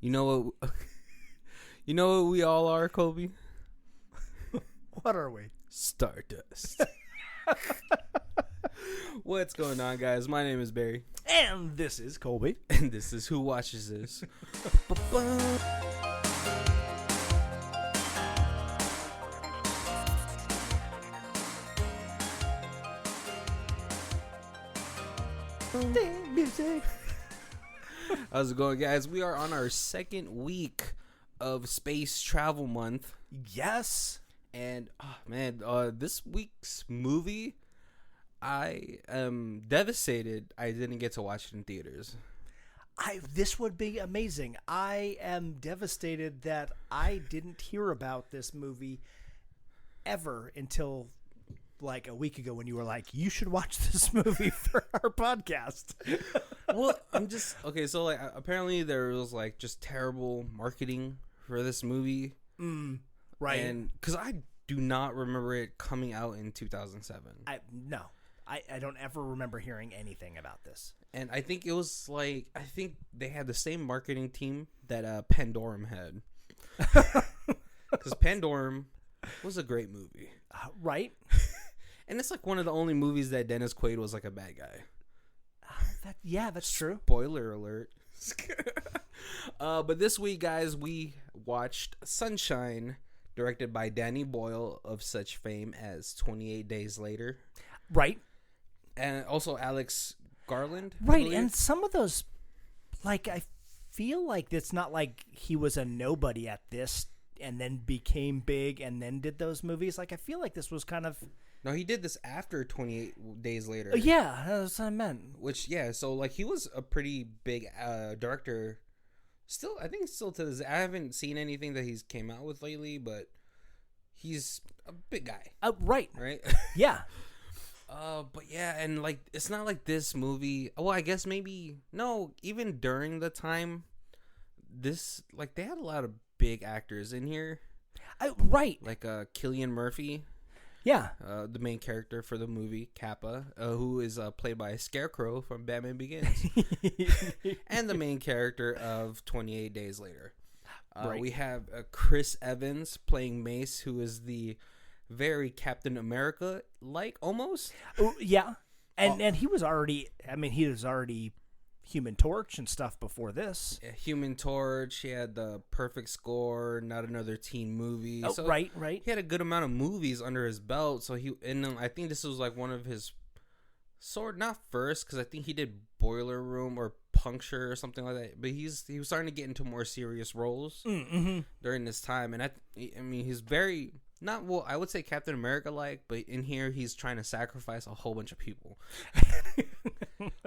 You know what? You know what we all are, Colby? What are we? Stardust. What's going on, guys? My name is Barry. And this is Colby. And this is Who Watches This. Music. How's it going, guys? We are on our second week of Space Travel Month. Yes. And, this week's movie, I am devastated I didn't get to watch it in theaters. This would be amazing. I am devastated that I didn't hear about this movie ever until like a week ago when you were like, you should watch this movie for our podcast. Well, so like apparently there was like just terrible marketing for this movie. Right. And because I do not remember it coming out in 2007. I don't ever remember hearing anything about this. And I think it was like, I think they had the same marketing team that Pandorum had. Because Pandorum was a great movie. Right? And it's like one of the only movies that Dennis Quaid was like a bad guy. That's true. Spoiler alert. But this week, guys, we watched Sunshine, directed by Danny Boyle of such fame as 28 Days Later. Right. And also Alex Garland. Right, and some of those, like, I feel like it's not like he was a nobody at this and then became big and then did those movies. Like, I feel like this was kind of... No, he did this after 28 Days Later. Yeah, that's what I meant. Which, yeah, so, like, he was a pretty big director. Still, I think still to this... I haven't seen anything that he's came out with lately, but he's a big guy. Right. Right? Yeah. But yeah, and like it's not like this movie. Well, I guess maybe no. Even during the time, this like they had a lot of big actors in here. Right, like Cillian Murphy. Yeah, the main character for the movie, Kappa, who is played by Scarecrow from Batman Begins, and the main character of 28 Days Later. Right. We have Chris Evans playing Mace, who is the very Captain America like almost. Yeah. And he was already Human Torch and stuff before this. Yeah, Human Torch, he had the Perfect Score, Not Another Teen Movie. So right. He had a good amount of movies under his belt, so I think this was like one of his not first, because I think he did Boiler Room or Puncture or something like that, but he was starting to get into more serious roles during this time, and I mean he's very not well, I would say Captain America like, but in here he's trying to sacrifice a whole bunch of people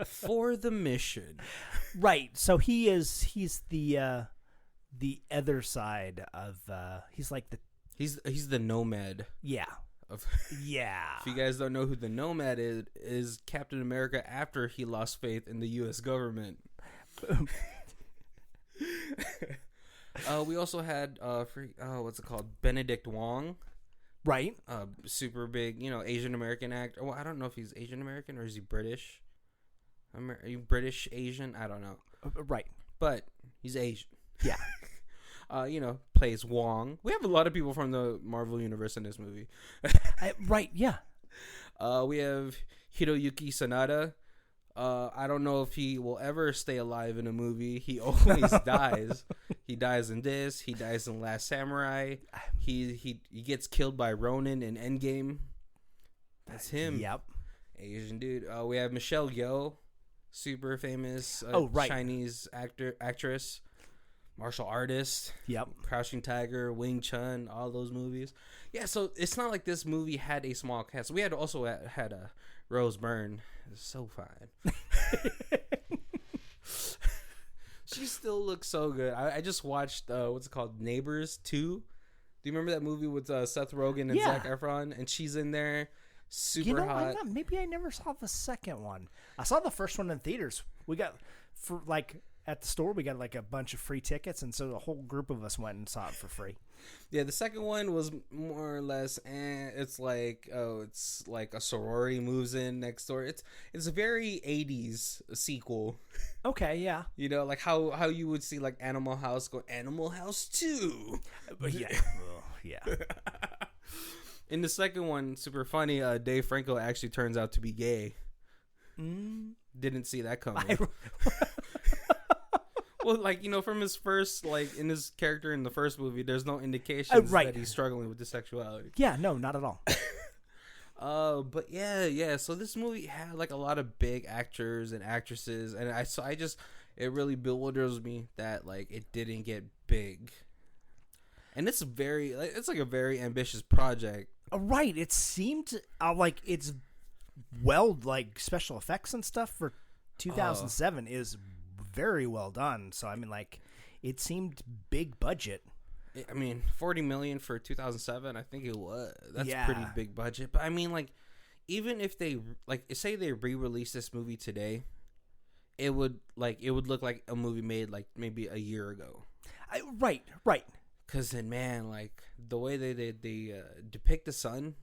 for the mission. Right. So he's the other side of he's like the he's the nomad. Yeah. Yeah. If you guys don't know who the nomad is Captain America after he lost faith in the U.S. government. We also had what's it called? Benedict Wong. Right. Super big, Asian American actor. Well, I don't know if he's Asian American or is he British? Are you British Asian? I don't know. Right. But he's Asian. Yeah. Plays Wong. We have a lot of people from the Marvel universe in this movie. Right. Yeah. We have Hiroyuki Sanada. I don't know if he will ever stay alive in a movie. He always dies. He dies in this. He dies in Last Samurai. He gets killed by Ronin in Endgame. That's him. Yep. Asian dude. We have Michelle Yeoh, super famous Chinese actress, martial artist. Yep. Crouching Tiger, Wing Chun, all those movies. Yeah, so it's not like this movie had a small cast. We had also had a Rose Byrne. It's so fine. She still looks so good. I just watched what's it called, Neighbors 2. Do you remember that movie with Seth Rogen and Zac Efron? And she's in there, super hot. Maybe I never saw the second one. I saw the first one in theaters. We got at the store. We got like a bunch of free tickets, and so the whole group of us went and saw it for free. Yeah, the second one was more or less, it's like, it's like a sorority moves in next door. It's a very 80s sequel. Okay, yeah. You know, like how you would see like Animal House go Animal House 2. Yeah. Yeah. In the second one, super funny, Dave Franco actually turns out to be gay. Didn't see that coming. Well, like, you know, from his first, like, in his character in the first movie, there's no indications that he's struggling with his sexuality. Yeah, no, not at all. But yeah. So this movie had like a lot of big actors and actresses, and it really bewilders me that like it didn't get big. And it's like a very ambitious project. Right. It seemed like it's like special effects and stuff for 2007 is very well done. So I mean, like, it seemed big budget. I mean, $40 million for 2007, I think it was. That's pretty big budget. But I mean, like, even if they like say they re-release this movie today, it would look like a movie made like maybe a year ago. Right. Because then, man, like the way they depict the sun,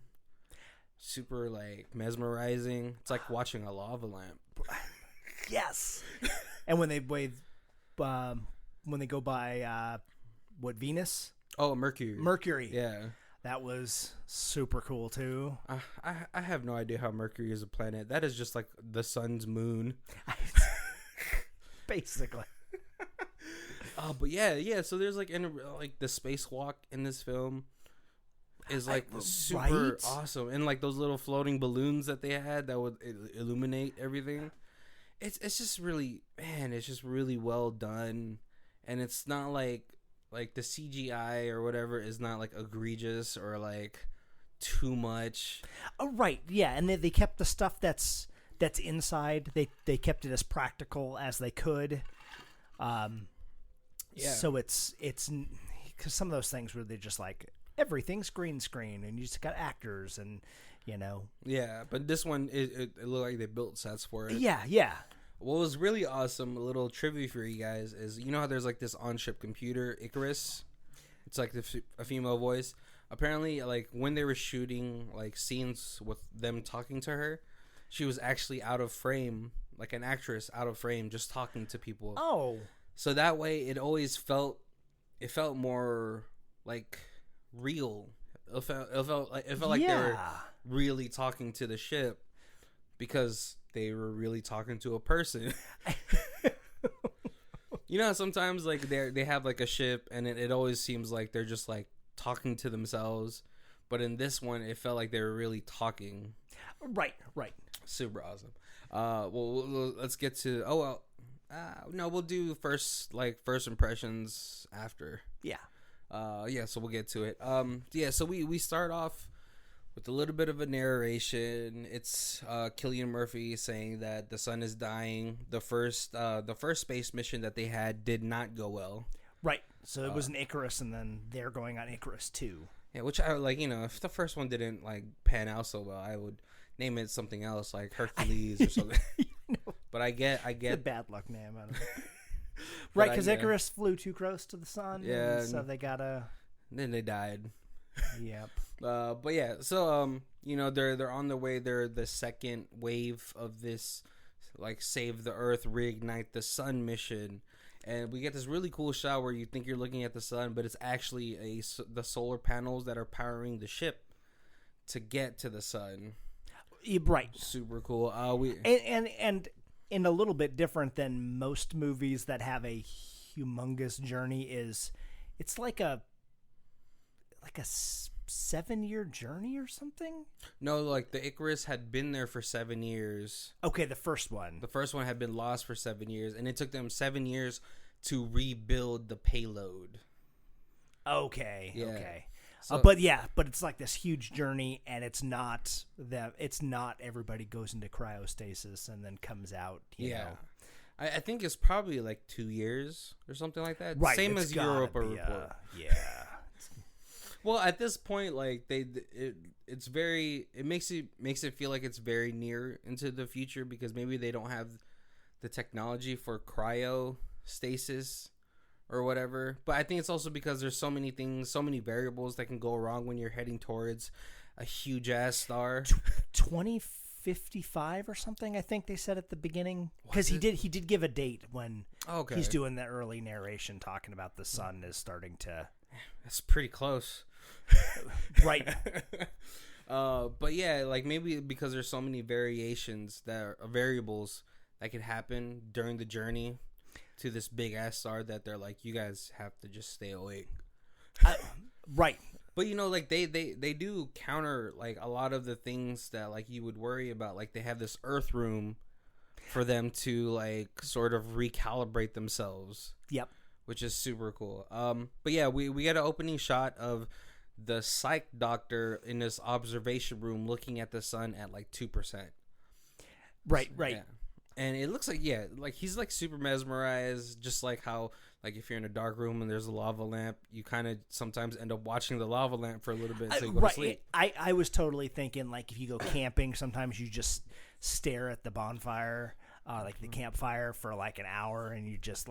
super like mesmerizing. It's like watching a lava lamp. Yes. And when they go by Venus? Oh, Mercury. Yeah. That was super cool too. I have no idea how Mercury is a planet. That is just like the sun's moon. Basically. But yeah. So there's like the spacewalk in this film is like super awesome, and like those little floating balloons that they had that would illuminate everything. It's just really, man, it's just really well done, and it's not like the CGI or whatever is not like egregious or like too much. Oh, right, yeah, and they kept the stuff that's inside. They kept it as practical as they could. Yeah. So it's because some of those things where they're just like everything's green screen and you just got actors and Yeah, but this one it looked like they built sets for it. Yeah. What was really awesome, a little trivia for you guys, is you know how there's like this on-ship computer, Icarus? It's like a female voice. Apparently, like when they were shooting like scenes with them talking to her, she was actually out of frame, like an actress out of frame, just talking to people. Oh. So that way, it felt more like real. It felt like they were really talking to the ship because they were really talking to a person. You know, sometimes like they have like a ship and it always seems like they're just like talking to themselves, but in this one, it felt like they were really talking. Right. Super awesome. Well, let's get to. No, we'll do first impressions after. Yeah. So we'll get to it. So we start off with a little bit of a narration. It's Cillian Murphy saying that the sun is dying. The first space mission that they had did not go well. Right. So it was an Icarus, and then they're going on Icarus 2. Yeah, which I like. If the first one didn't like pan out so well, I would name it something else like Hercules or something. But I get the bad luck name. Right, because Icarus flew too close to the sun. Yeah, so they gotta. Then they died. Yep. But yeah, so they're on their way. They're the second wave of this, like, save the Earth, reignite the sun mission, and we get this really cool shot where you think you're looking at the sun, but it's actually the solar panels that are powering the ship to get to the sun. Right. Super cool. And in a little bit different than most movies that have a humongous journey, it's like a 7-year journey or something? No, like the Icarus had been there for 7 years. Okay, the first one. The first one had been lost for 7 years, and it took them 7 years to rebuild the payload. Okay. Yeah. Okay. So, but it's like this huge journey, and it's not everybody goes into cryostasis and then comes out. You know. I think it's probably like 2 years or something like that. Right. Same as Europa report. Yeah. Well, at this point, like it makes it feel like it's very near into the future because maybe they don't have the technology for cryo stasis or whatever. But I think it's also because there's so many things, so many variables that can go wrong when you're heading towards a huge ass star. 2055 or something, I think they said at the beginning, because he did give a date when he's doing the early narration talking about the sun is starting to. That's pretty close. Right. But yeah, like maybe because there's so many variables that could happen during the journey to this big ass star that they're like, you guys have to just stay awake. Right. But you know, like they do counter like a lot of the things that like you would worry about. Like they have this Earth room for them to like sort of recalibrate themselves. Yep. Which is super cool. But yeah, we get an opening shot of the psych doctor in this observation room looking at the sun at like 2%. Right. Yeah. And it looks like, like he's like super mesmerized, just like how, like if you're in a dark room and there's a lava lamp, you kind of sometimes end up watching the lava lamp for a little bit until you go to sleep. I was totally thinking like if you go camping, sometimes you just stare at the bonfire, like the campfire for like an hour, and you just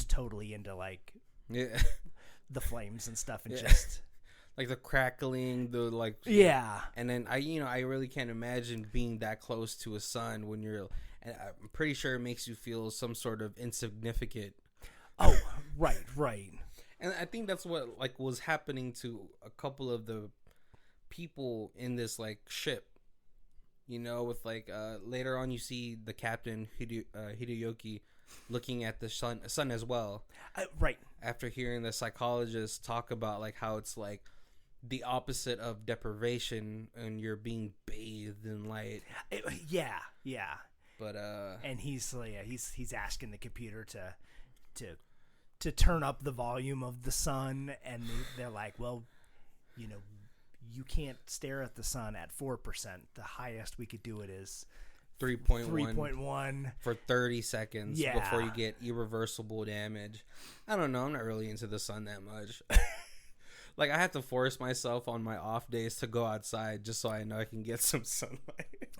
totally into like the flames and stuff, and just like the crackling, the like and then I really can't imagine being that close to a sun when you're. And I'm pretty sure it makes you feel some sort of insignificant. Oh, right. And I think that's what like was happening to a couple of the people in this like ship. You know, with like later on you see the captain Hideyoki looking at the sun as well. Right. After hearing the psychologist talk about like how it's like the opposite of deprivation and you're being bathed in light. Yeah. But and he's asking the computer to turn up the volume of the sun, and they're like, well, you know, you can't stare at the sun at 4%. The highest we could do it is 3.1 for 30 seconds before you get irreversible damage. I don't know. I'm not really into the sun that much. Like I have to force myself on my off days to go outside just so I know I can get some sunlight.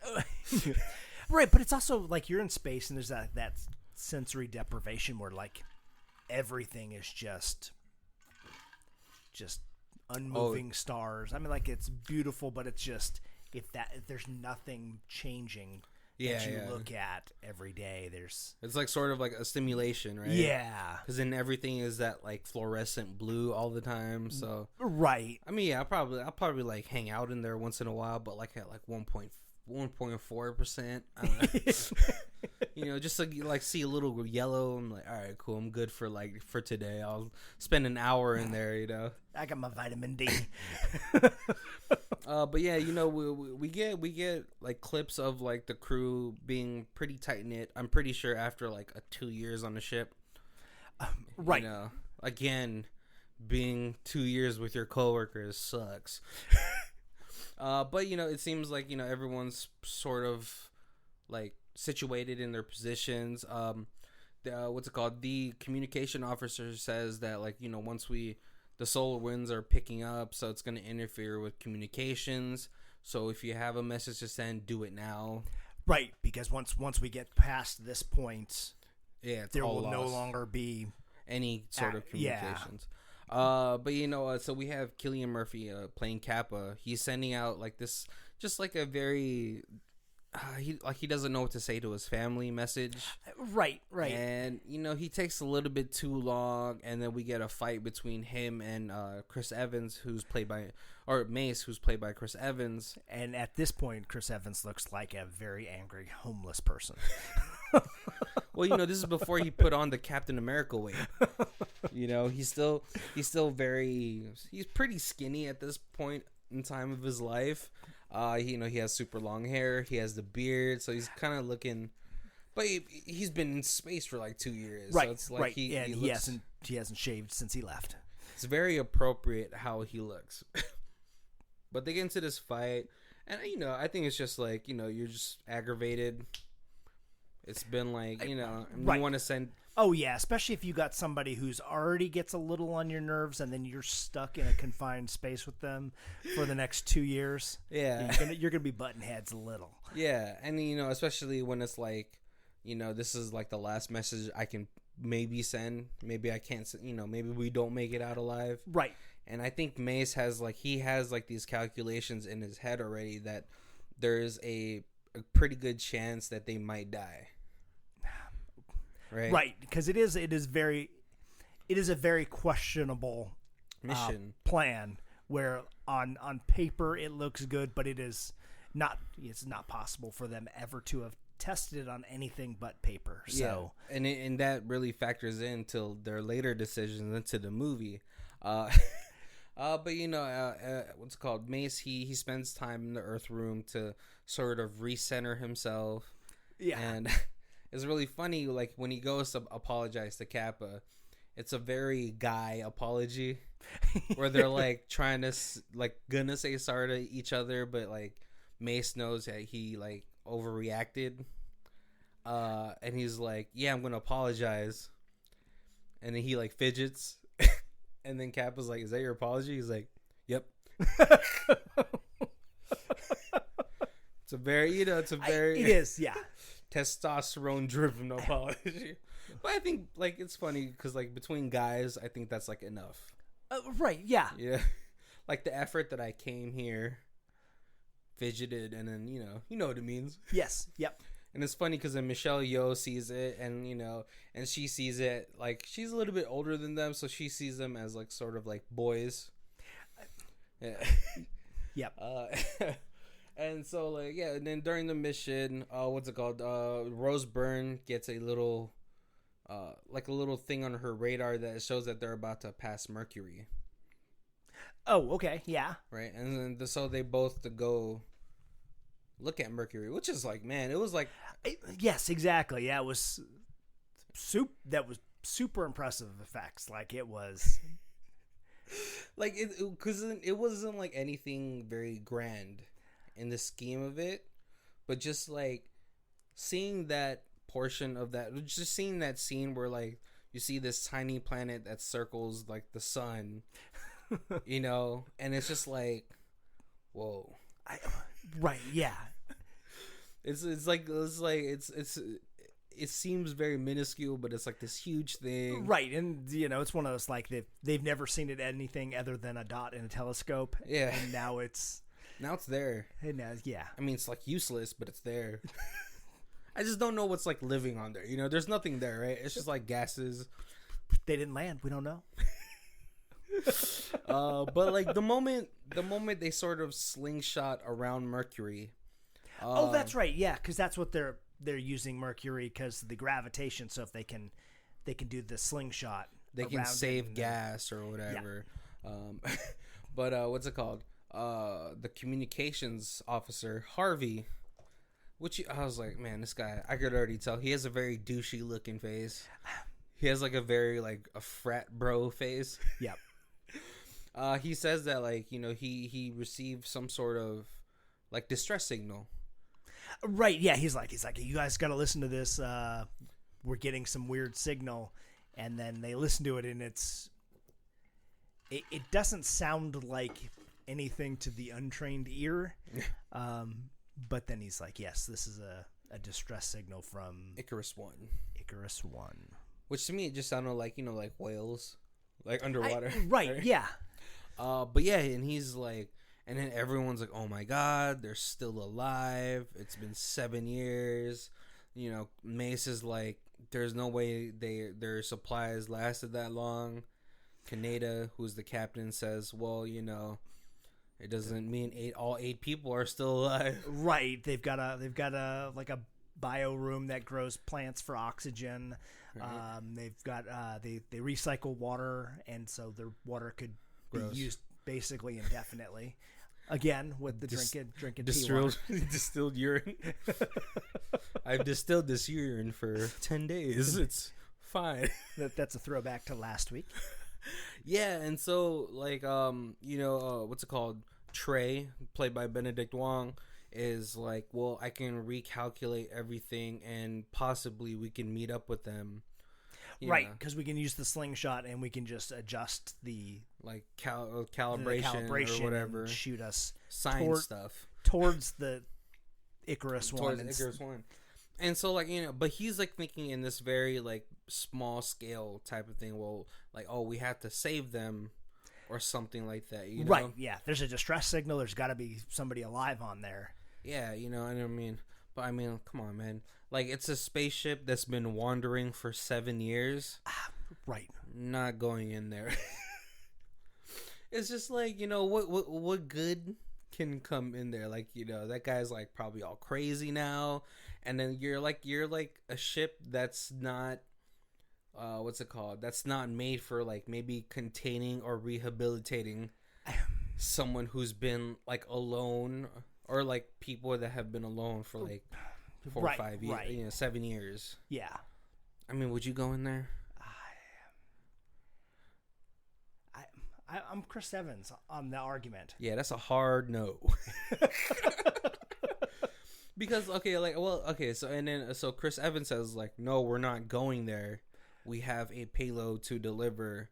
Right, but it's also like you're in space and there's that sensory deprivation where like everything is just unmoving stars. I mean, like it's beautiful, but it's just if there's nothing changing that you look at every day. It's like sort of like a stimulation, right? Yeah, because then everything is that like fluorescent blue all the time. So right. I mean, I'll probably like hang out in there once in a while, but like at like 1.4%. I don't know. You know, just to like see a little yellow. I'm like, all right, cool. I'm good for today. I'll spend an hour in there. You know, I got my vitamin D. But yeah, you know, we get like clips of like the crew being pretty tight knit. I'm pretty sure after like 2 years on the ship, right? You know, again, being 2 years with your coworkers sucks. But you know, it seems like, you know, everyone's sort of like situated in their positions. What's it called? The communication officer says that, like, you know, once the solar winds are picking up, so it's going to interfere with communications. So if you have a message to send, do it now. Right, because once we get past this point, there will no longer be any sort of communications. But you know, so we have Cillian Murphy playing Kappa. He's sending out like this, just like a very, he doesn't know what to say to his family message. Right. And you know, he takes a little bit too long, and then we get a fight between him and Chris Evans, Mace, who's played by Chris Evans. And at this point, Chris Evans looks like a very angry homeless person. Well, you know, this is before he put on the Captain America weight. You know, he's still he's pretty skinny at this point in time of his life. You know, he has super long hair. He has the beard, so he's kind of looking. But he's been in space for like 2 years, right? So it's like right, he hasn't shaved since he left. It's very appropriate how he looks. But they get into this fight, and you know, I think it's just like, you know, you're just aggravated. It's been like, you know, right. You want to send. Oh yeah, especially if you got somebody who's already gets a little on your nerves, and then you're stuck in a confined space with them for the next 2 years. Yeah, you're gonna be butting heads a little. Yeah, and you know, especially when it's like, you know, this is like the last message I can maybe send, maybe I can't, maybe we don't make it out alive. Right. And I think Mace has these calculations in his head already that there's a pretty good chance that they might die. Right, because it is a very questionable mission plan where on paper it looks good, but it's not possible for them ever to have tested it on anything but paper. So and that really factors into their later decisions into the movie. But what's it called? Mace, he spends time in the Earth room to sort of recenter himself. Yeah. And it's really funny, like, when he goes to apologize to Kappa, it's a very guy apology where they're, like, trying to, like, gonna say sorry to each other, but, like, Mace knows that he, like, overreacted. And he's like, yeah, I'm gonna apologize. And then he, like, fidgets. And then Kappa's like, is that your apology? He's like, yep. It's a very, it is, yeah. testosterone driven apology. But I think, like, it's funny because, like, between guys, I think that's, like, enough. Right, yeah. Yeah. Like, the effort that I came here, fidgeted, and then, you know what it means. Yes, yep. And it's funny because then Michelle Yeoh sees it, and, and she sees it, like, she's a little bit older than them, so she sees them as, like, sort of, like, boys. Yeah. Yep. And so, like, yeah, and then during the mission, what's it called? Rose Byrne gets a little thing on her radar that shows that they're about to pass Mercury. Oh, okay, yeah. Right, and then so they both to go look at Mercury, which is like, man, it was like... Yes, exactly. Yeah, it was... That was super impressive effects. Like, it was... Like, because it wasn't, like, anything very grand in the scheme of it, but just like seeing that portion of that, just seeing that scene where, like, you see this tiny planet that circles, like, the sun, and it's just like, whoa. Right, yeah. It seems very minuscule, but it's like this huge thing. Right, and it's one of those, like, they've never seen it anything other than a dot in a telescope. Yeah. And now it's there. And now, yeah. I mean, it's like useless, but it's there. I just don't know what's like living on there. There's nothing there, right? It's just like gases. They didn't land. We don't know. But like the moment they sort of slingshot around Mercury. Oh, that's right. Yeah, because that's what they're using Mercury because of the gravitation. So if they can do the slingshot, they can save gas or whatever. Yeah. But what's it called? The communications officer Harvey, I was like, man, this guy, I could already tell he has a very douchey looking face. He has like a very like a frat bro face. Yep. He says that, like, he received some sort of like distress signal. Right. Yeah. He's like, you guys got to listen to this. We're getting some weird signal, and then they listen to it, and it doesn't sound like anything to the untrained ear. But then he's like, yes, this is a distress signal from Icarus 1. Which to me, it just sounded like, like whales, like underwater. Right, yeah. But yeah, and he's like, and then everyone's like, oh my God, they're still alive. It's been 7 years. Mace is like, there's no way their supplies lasted that long. Kaneda, who's the captain, says, well, it doesn't mean all eight people are still alive. Right. They've got a like a bio room that grows plants for oxygen. Right. They've got they recycle water, and so their water could be used basically indefinitely. Again, with the drinking distilled urine. I've distilled this urine for 10 days. It's fine. That's a throwback to last week. Yeah, and so like what's it called? Trey, played by Benedict Wong, is like, well, I can recalculate everything, and possibly we can meet up with them. Right, because we can use the slingshot, and we can just adjust the like calibration or whatever, and shoot us science stuff towards the Icarus 1. Icarus 1. And so, like, but he's like thinking in this very like small scale type of thing. Well, like, oh, we have to save them or something like that, you know? Right, yeah. There's a distress signal. There's got to be somebody alive on there. Yeah, and I mean, but I mean, come on, man. Like, it's a spaceship that's been wandering for 7 years. Right. Not going in there. It's just like, what good can come in there? Like, that guy's like probably all crazy now. And then you're like a ship that's not, what's it called? That's not made for like maybe containing or rehabilitating someone who's been like alone, or like people that have been alone for like 4 or 5 years, 7 years. Yeah. I mean, would you go in there? I'm Chris Evans on the argument. Yeah, that's a hard no. Because so Chris Evans says like, no, we're not going there. We have a payload to deliver,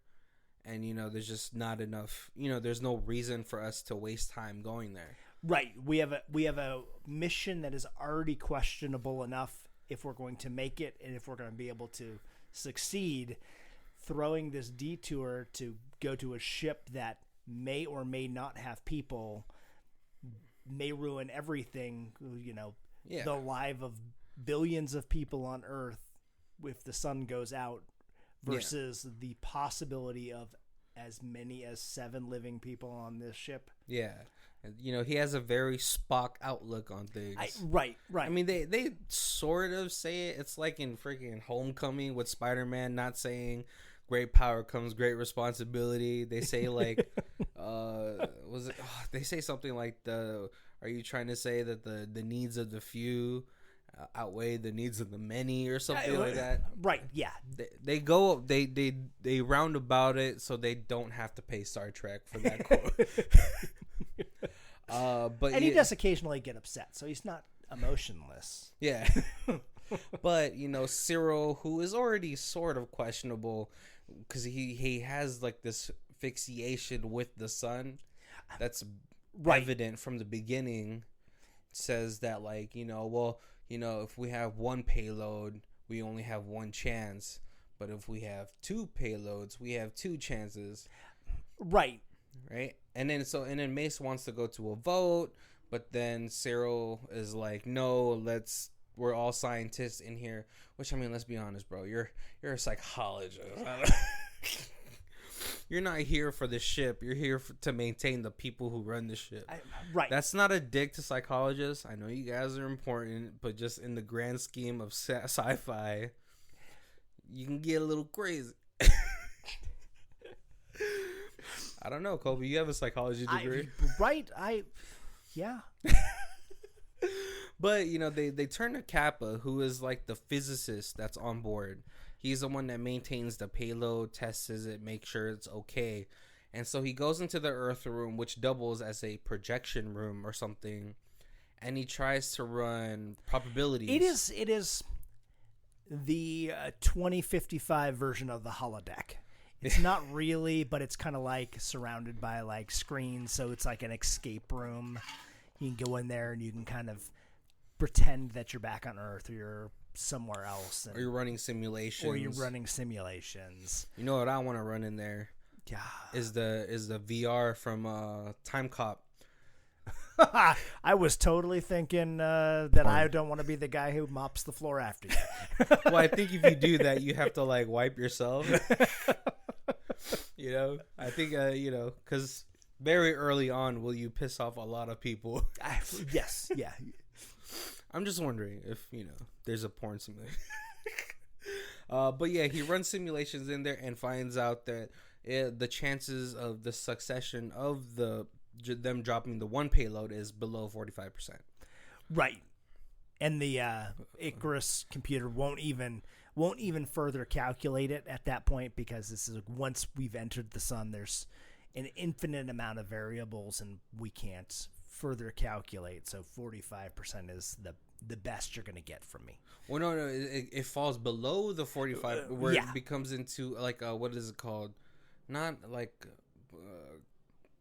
and there's just not enough. There's no reason for us to waste time going there. Right. We have a mission that is already questionable enough if we're going to make it and if we're going to be able to succeed. Throwing this detour to go to a ship that may or may not have people may ruin everything. The life of billions of people on Earth if the sun goes out versus the possibility of as many as 7 living people on this ship. Yeah. He has a very Spock outlook on things. Right. I mean, they sort of say it. It's like in freaking Homecoming with Spider-Man not saying great power comes great responsibility. They say like, they say something like are you trying to say that the needs of the few outweigh the needs of the many or something like that? Right. Yeah. They round about it so they don't have to pay Star Trek for that quote. But he does occasionally get upset, so he's not emotionless. Yeah. But Cyril, who is already sort of questionable because he has like this fixation with the sun that's evident from the beginning, says that like if we have one payload we only have one chance, but if we have 2 payloads we have 2 chances. Right. And then Mace wants to go to a vote, but then Cyril is like, no, we're all scientists in here. Which, I mean, let's be honest, bro. You're a psychologist. You're not here for the ship. You're here to maintain the people who run the ship. Right. That's not a dig to psychologists. I know you guys are important, but just in the grand scheme of sci-fi, you can get a little crazy. I don't know, Colby. You have a psychology degree. Yeah. But, they turn to Kappa, who is like the physicist that's on board. He's the one that maintains the payload, tests it, makes sure it's okay. And so he goes into the Earth room, which doubles as a projection room or something, and he tries to run probabilities. It is the 2055 version of the holodeck. It's not really, but it's kind of like surrounded by like screens, so it's like an escape room. You can go in there and you can kind of pretend that you're back on Earth or you're somewhere else. Or you're running simulations. You know what I want to run in there? Yeah. Is the VR from Time Cop. I was totally thinking that I don't want to be the guy who mops the floor after you. Well, I think if you do that, you have to like wipe yourself. I think because very early on, will you piss off a lot of people? Yes, yeah. I'm just wondering if there's a porn simulation. But yeah, he runs simulations in there and finds out that the chances of the succession of them dropping the one payload is below 45%. Right. And the Icarus computer won't even further calculate it at that point, because this is once we've entered the sun, there's an infinite amount of variables and we can't further calculate. So 45% is the best you're going to get from me. Well, no, it falls below the 45 where it becomes into like what is it called? Not like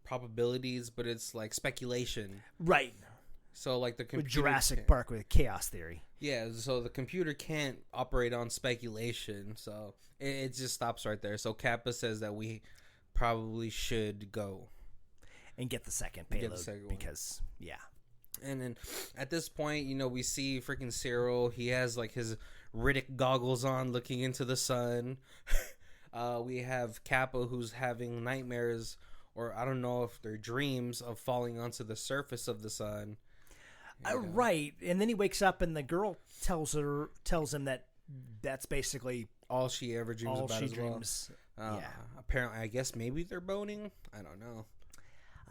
probabilities, but it's like speculation. Right. So like the computer with Jurassic Park with chaos theory. Yeah, so the computer can't operate on speculation, so it just stops right there. So Kappa says that we probably should go and get the second payload because And then at this point, we see freaking Cyril. He has like his Riddick goggles on, looking into the sun. We have Kappa, who's having nightmares, or I don't know if they're dreams of falling onto the surface of the sun. Right, and then he wakes up, and the girl tells him that that's basically all she ever dreams all about she as dreams. well. Apparently, I guess maybe they're boning. I don't know.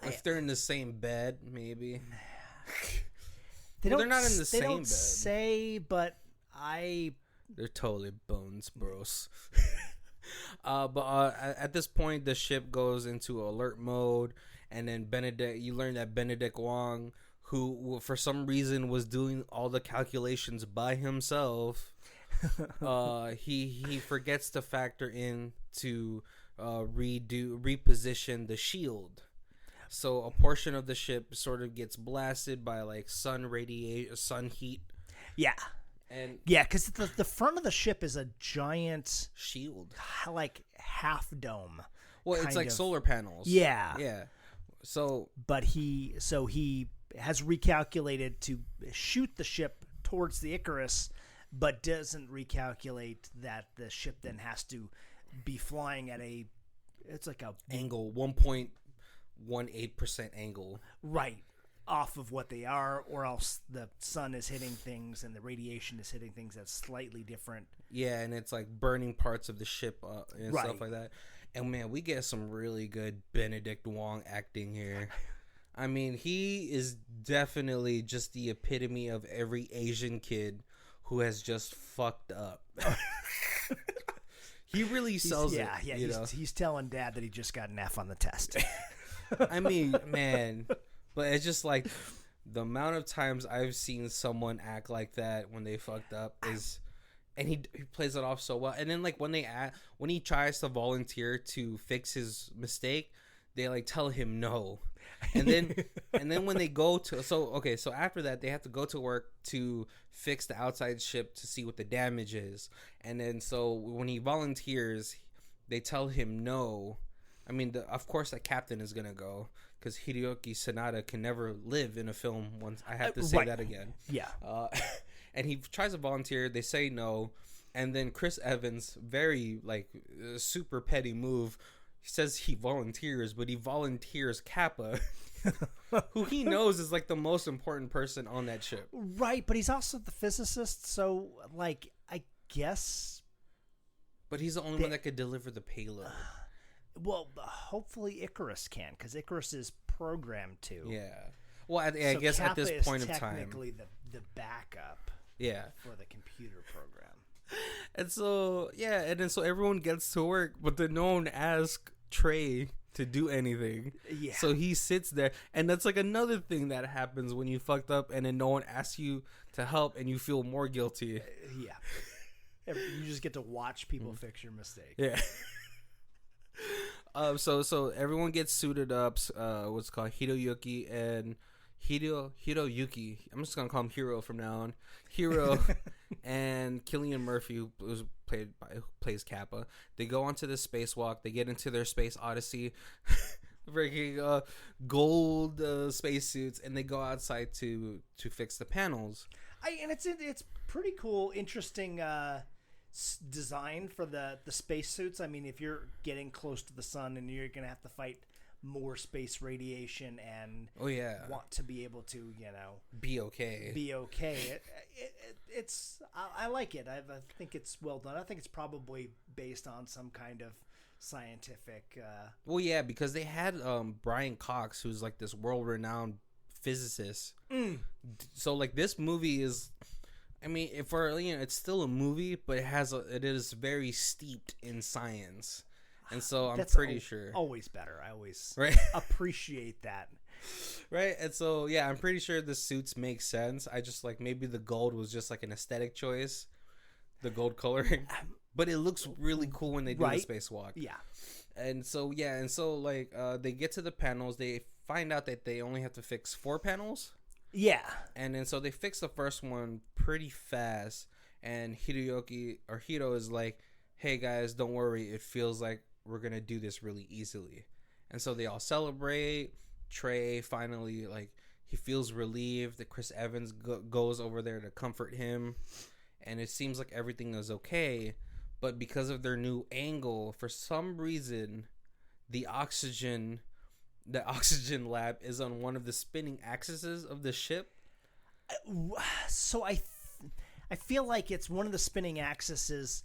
If they're in the same bed, maybe. They're not in the same bed. They don't say, but they're totally bones, bros. But at this point, the ship goes into alert mode, and then you learn that Benedict Wong, who for some reason was doing all the calculations by himself, he forgets to factor in to reposition the shield. So a portion of the ship sort of gets blasted by like sun heat. Yeah. And because the front of the ship is a giant shield, like half dome. Well, it's like solar panels. Yeah. So, but he has recalculated to shoot the ship towards the Icarus, but doesn't recalculate that the ship then has to be flying at it's like a angle 1.18% angle, right, off of what they are, or else the sun is hitting things and the radiation is hitting things that's slightly different. Yeah, and it's like burning parts of the ship and stuff like that. And man, we get some really good Benedict Wong acting here. I mean, he is definitely just the epitome of every Asian kid who has just fucked up. He really sells it. Yeah, he's telling Dad that he just got an F on the test. I mean, man, but it's just like the amount of times I've seen someone act like that when they fucked up and he plays it off so well. And then like when he tries to volunteer to fix his mistake, they like tell him no. And then when they go to so after that they have to go to work to fix the outside ship to see what the damage is. And then so when he volunteers, they tell him no. I mean, of course, the captain is gonna go because Hideyoki Sanada can never live in a film. Once I have to say that again. Yeah. And he tries to volunteer. They say no, and then Chris Evans, very super petty move. He says he volunteers, but he volunteers Kappa, who he knows is like the most important person on that ship. Right, but he's also the physicist, so like I guess. But he's the only one that could deliver the payload. Well, hopefully Icarus can, because Icarus is programmed to. Yeah. Well, I guess Kappa at this point is of time, technically the backup. Yeah. For the computer program. And so so everyone gets to work, but then no one asks Trey to do anything. Yeah. So he sits there, and that's like another thing that happens when you fucked up, and then no one asks you to help, and you feel more guilty. Yeah. You just get to watch people fix your mistake. Yeah. So everyone gets suited up. What's called Hiroyuki and Hiroyuki. I'm just gonna call him Hiro from now on. Hiro and Cillian Murphy, who plays Kappa. They go onto the spacewalk. They get into their space odyssey, freaking gold spacesuits, and they go outside to fix the panels. And it's pretty cool, interesting. Design for the spacesuits. I mean, if you're getting close to the sun and you're gonna have to fight more space radiation and want to be able to be okay. It's I like it. I think it's well done. I think it's probably based on some kind of scientific well, yeah, because they had Brian Cox, who's like this world-renowned physicist. So like this movie is, I mean, it's still a movie, but it is very steeped in science, and so I'm pretty sure always better. I always appreciate that, right? And so I'm pretty sure the suits make sense. I just like maybe the gold was just like an aesthetic choice, the gold coloring, but it looks really cool when they do the spacewalk. Yeah, and so they get to the panels. They find out that they only have to fix 4 panels. Yeah. And then so they fixed the first one pretty fast. And Hiro is like, hey guys, don't worry. It feels like we're going to do this really easily. And so they all celebrate. Trey finally, like, he feels relieved that Chris Evans goes over there to comfort him. And it seems like everything is okay. But because of their new angle, for some reason, the oxygen lab is on one of the spinning axes of the ship. So I feel like it's one of the spinning axes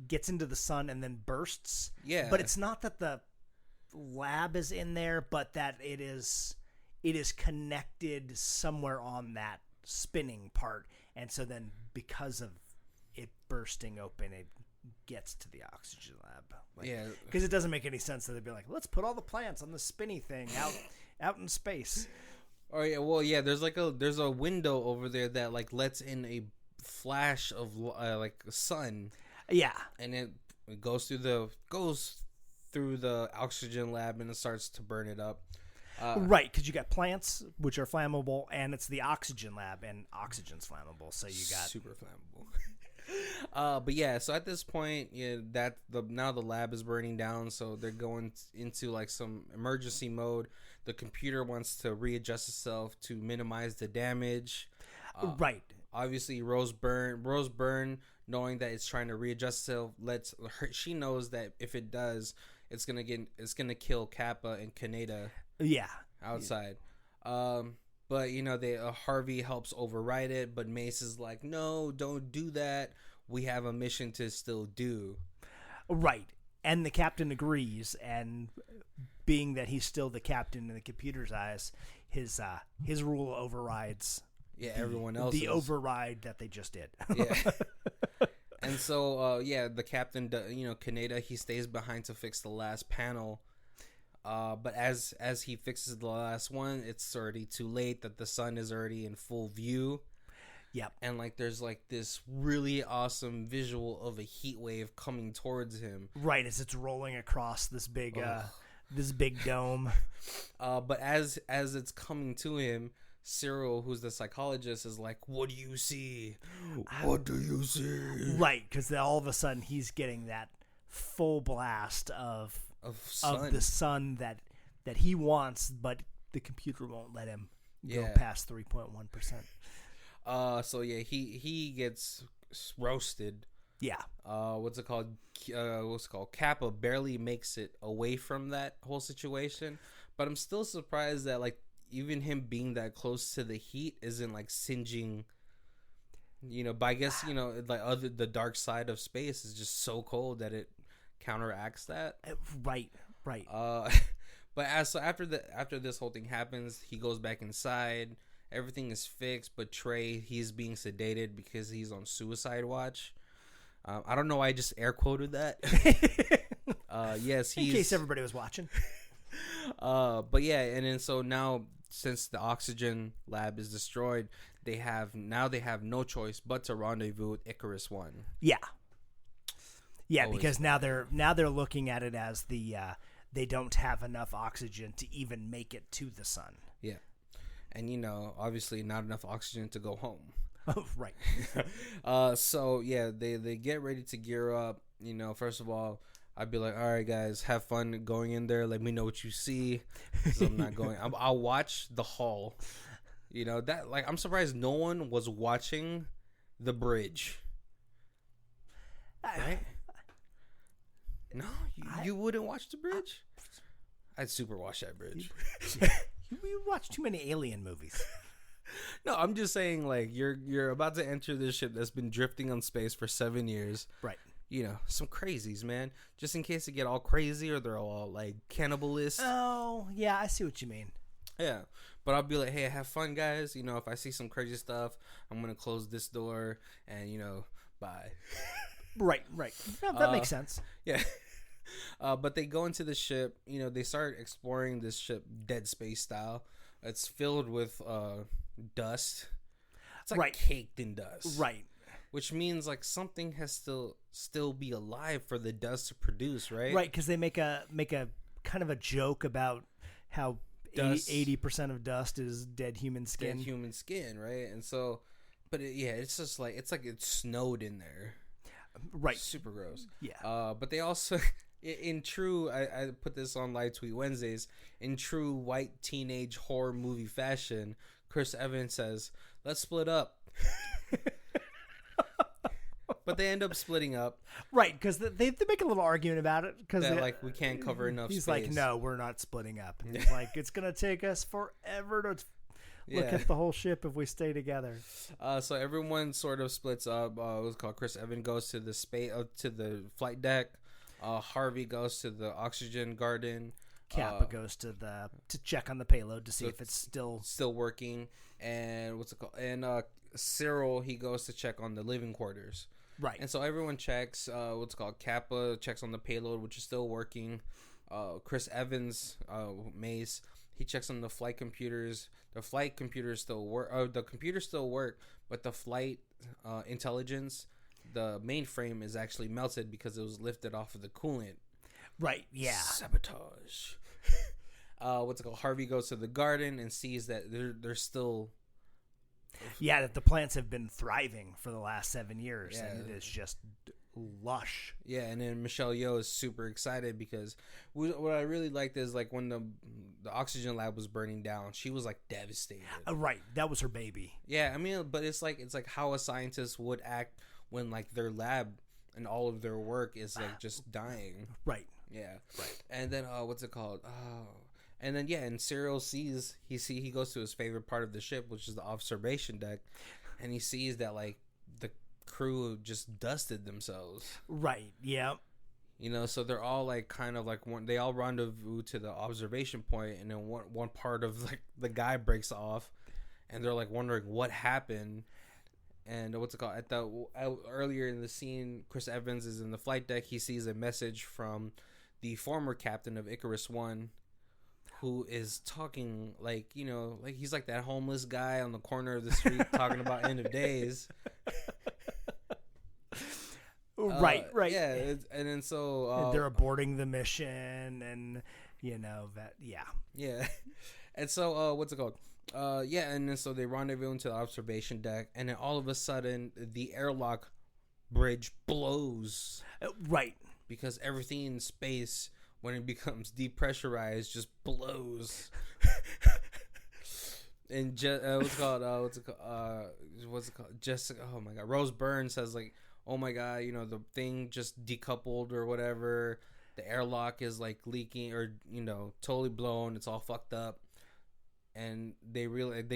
gets into the sun and then bursts. Yeah. But it's not that the lab is in there, but that it is connected somewhere on that spinning part. And so then because of it bursting open, it gets to the oxygen lab. Yeah. Because it doesn't make any sense that they'd be like, let's put all the plants on the spinny thing out in space. Oh yeah, well yeah. There's a window over there that like lets in a flash of like sun. Yeah, and it goes through the oxygen lab and it starts to burn it up. Right, because you got plants which are flammable, and it's the oxygen lab, and oxygen's flammable, so you got super flammable. But yeah, so at this point, now the lab is burning down, so they're going into like some emergency mode. The computer wants to readjust itself to minimize the damage. Right. Obviously, Rose Byrne, knowing that it's trying to readjust itself, she knows that if it does, it's gonna kill Kappa and Kaneda. Yeah. Outside. But Harvey helps override it, but Mace is like, no, don't do that. We have a mission to still do. Right. And the captain agrees, and being that he's still the captain in the computer's eyes, his rule overrides everyone else's. The override that they just did. Yeah. And so the captain, Kaneda, he stays behind to fix the last panel. But as he fixes the last one, it's already too late, that the sun is already in full view. Yep. And like there's like this really awesome visual of a heat wave coming towards him. Right, as it's rolling across this big dome. But as it's coming to him, Cyril, who's the psychologist, is like, "What do you see? What do you see?" Right, because all of a sudden he's getting that full blast of the sun that he wants, but the computer won't let him go past 3.1%. So yeah, he gets roasted. Yeah. What's it called? Kappa barely makes it away from that whole situation, but I'm still surprised that like even him being that close to the heat isn't like singeing. But I guess like the dark side of space is just so cold that it counteracts that. Right. But after this whole thing happens, he goes back inside. Everything is fixed, but Trey, he's being sedated because he's on suicide watch. I don't know why I just air quoted that. Yes, in case everybody was watching. But yeah, and then so now since the oxygen lab is destroyed, they have no choice but to rendezvous with Icarus 1. Yeah. Yeah, Always. Because now they're looking at it as they don't have enough oxygen to even make it to the sun. Yeah. And obviously not enough oxygen to go home. Oh, right. So yeah, they get ready to gear up. First of all, I'd be like, all right, guys, have fun going in there. Let me know what you see. So I'm not going. I'll watch the hull. That like I'm surprised no one was watching the bridge. Right? No, you wouldn't watch the bridge. I'd super watch that bridge. You watch too many alien movies. No, I'm just saying, like, you're about to enter this ship that's been drifting on space for 7 years. Right. Some crazies, man. Just in case they get all crazy or they're all, like, cannibalists. Oh, yeah, I see what you mean. Yeah. But I'll be like, hey, have fun, guys. If I see some crazy stuff, I'm going to close this door and, bye. Right. No, that makes sense. Yeah. But they go into the ship. They start exploring this ship Dead Space style. It's filled with dust. It's like caked in dust. Right. Which means like something has to still be alive for the dust to produce, right? Right, because they make a kind of a joke about how dust. 80% of dust is dead human skin. Dead human skin, right? And so, but it's just like it snowed in there. Right. Super gross. Yeah. But they also, in true, I put this on Live Tweet Wednesdays. In true white teenage horror movie fashion, Chris Evans says, "Let's split up." But they end up splitting up. Right, because they make a little argument about it. Because like, we can't cover enough He's space. like, no, we're not splitting up. And he's like, it's going to take us forever to look at the whole ship if we stay together. So everyone sort of splits up. What's called Chris Evans goes to the to the flight deck. Harvey goes to the oxygen garden. Kappa goes to check on the payload to see if it's still working. And what's it called? And Cyril, he goes to check on the living quarters. Right. And so everyone checks. What's it called? Kappa checks on the payload, which is still working. Chris Evans, Mace, he checks on the flight computers. The flight computers still work. The computers still work, but the flight intelligence, the mainframe is actually melted because it was lifted off of the coolant. Right. Yeah. Sabotage. What's it called? Harvey goes to the garden and sees that they're still. Yeah, that the plants have been thriving for the last 7 years, and it is just lush. Yeah, and then Michelle Yeoh is super excited because what I really liked is like when the oxygen lab was burning down, she was like devastated. Right, that was her baby. Yeah, I mean, but it's like how a scientist would act when like their lab and all of their work is like just dying. Right. Yeah. Right. And then what's it called? And then and Cyril sees he goes to his favorite part of the ship, which is the observation deck, and he sees that like the crew just dusted themselves. Right. Yeah. You know, so they're all like kind of like they all rendezvous to the observation point, and then one part of like the guy breaks off, and they're like wondering what happened. And what's it called? Earlier in the scene, Chris Evans is in the flight deck. He sees a message from the former captain of Icarus One, who is talking like, you know, like he's like that homeless guy on the corner of the street talking about end of days. Right. Yeah, and then so they're aborting the mission, and you know that. Yeah. And so what's it called? And then so they rendezvous into the observation deck, and then all of a sudden the airlock bridge blows. Right. Because everything in space, when it becomes depressurized, just blows. And what's it called? Jessica. Oh my God, Rose Byrne says like, "Oh my God, you know, the thing just decoupled or whatever. The airlock is like leaking or, you know, totally blown. It's all fucked up." And they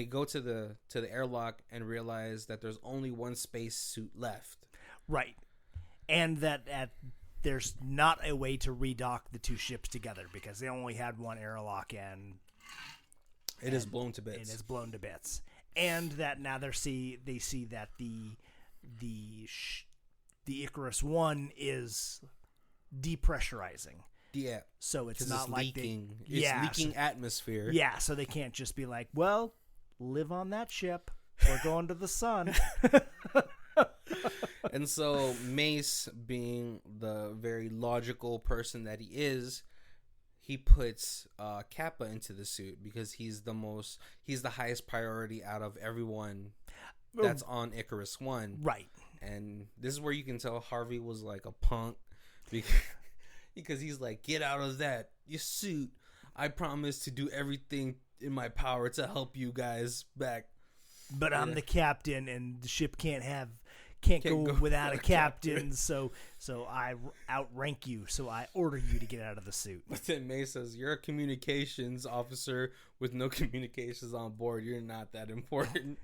go to the airlock and realize that there's only one space suit left. Right. And that there's not a way to redock the two ships together because they only had one airlock, and it is blown to bits. It is blown to bits. And that now they see that the Icarus One is depressurizing. Yeah. So it's not like leaking. Leaking atmosphere. Yeah, so they can't just be like, well, live on that ship. We're going to the sun. And so Mace, being the very logical person that he is, he puts Kappa into the suit because he's the highest priority out of everyone that's on Icarus One. Right. And this is where you can tell Harvey was like a punk because he's like, get out of that your suit. I promise to do everything in my power to help you guys back. But I'm the captain, and the ship can't go without a captain. So I outrank you. So I order you to get out of the suit. But then May says, "You're a communications officer with no communications on board. You're not that important."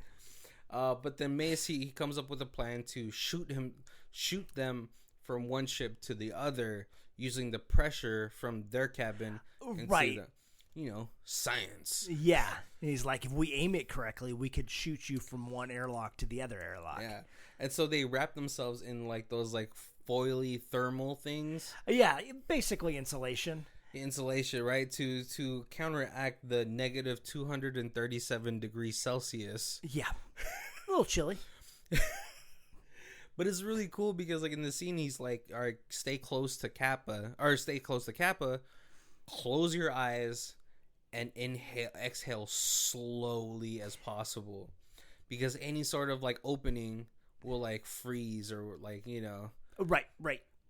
But then Mace he comes up with a plan to shoot them from one ship to the other using the pressure from their cabin. Right. Science. Yeah. And he's like, if we aim it correctly, we could shoot you from one airlock to the other airlock. Yeah. And so they wrap themselves in like those like foily thermal things. Yeah, basically insulation. Insulation, right? To counteract the negative 237 degrees Celsius. Yeah. A little chilly. But it's really cool because like in the scene he's like, all right, stay close to Kappa, close your eyes and exhale slowly as possible, because any sort of like opening will like freeze or like, you know. Right.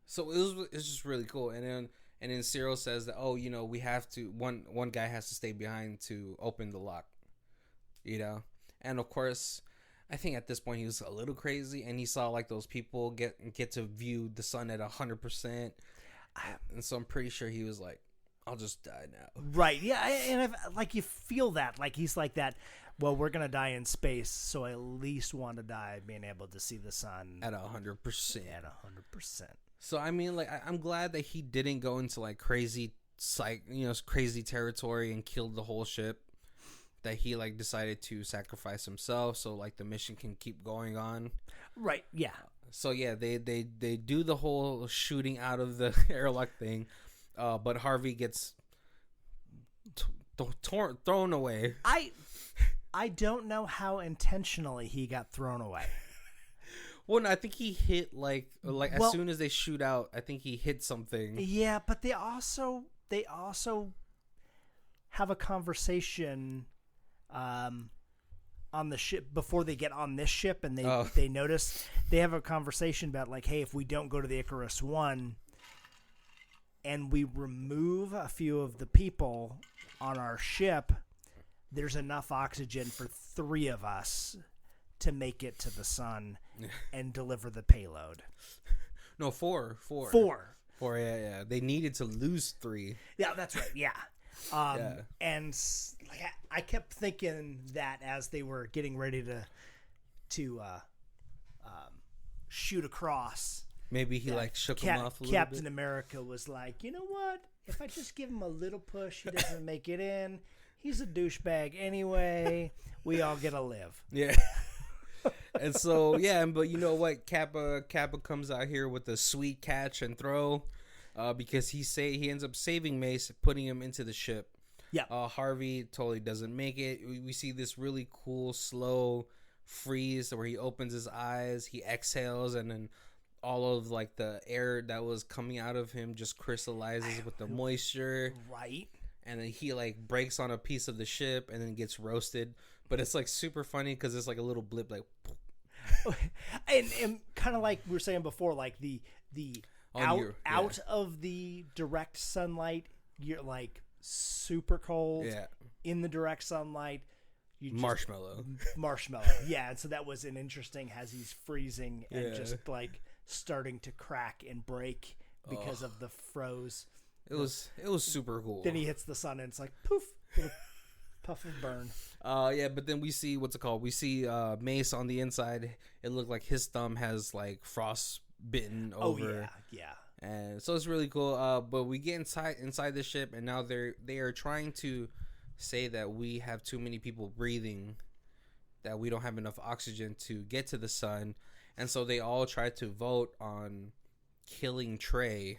So it's just really cool. And then Cyril says that, oh, you know, we have to, one guy has to stay behind to open the lock, you know. And of course, I think at this point he was a little crazy, and he saw like those people get to view the sun at 100%, and so I'm pretty sure he was like, I'll just die now. Right. Yeah. And like you feel that, like he's like that. Well, we're gonna die in space, so I at least want to die being able to see the sun At 100%. At 100%. So I mean, like, I'm glad that he didn't go into like crazy territory and killed the whole ship. That he like decided to sacrifice himself so like the mission can keep going on. Right. Yeah. So yeah, they do the whole shooting out of the airlock thing, but Harvey gets thrown away. I don't know how intentionally he got thrown away. Well, no, I think he hit like as soon as they shoot out, I think he hit something. Yeah, but they also have a conversation on the ship before they get on this ship, and they notice they have a conversation about like, hey, if we don't go to the Icarus One and we remove a few of the people on our ship, there's enough oxygen for 3 of us to make it to the sun and deliver the payload. No, 4. 4. Yeah. They needed to lose 3. Yeah, that's right. Yeah. And like, I kept thinking that as they were getting ready to shoot across. Maybe he like shook him off a little Captain bit. America was like, you know what? If I just give him a little push, he doesn't make it in. He's a douchebag anyway. We all get to live. Yeah. And so, yeah, but you know what? Kappa comes out here with a sweet catch and throw, because he ends up saving Mace, putting him into the ship. Yeah. Harvey totally doesn't make it. We see this really cool slow freeze where he opens his eyes, he exhales, and then all of like the air that was coming out of him just crystallizes with the moisture. Right. And then he like breaks on a piece of the ship and then gets roasted. But it's like super funny because it's like a little blip, like. and kind of like we were saying before, like the out of the direct sunlight, you're like super cold. Yeah. In the direct sunlight, you just, marshmallow. Yeah, and so that was an interesting as he's freezing and just like starting to crack and break because of the froze. It was super cool. Then he hits the sun and it's like poof, little puff of burn. Yeah, but then we see what's it called? We see Mace on the inside. It looked like his thumb has like frost bitten over. Oh yeah. And so it's really cool. But we get inside the ship, and now they are trying to say that we have too many people breathing, that we don't have enough oxygen to get to the sun, and so they all try to vote on killing Trey.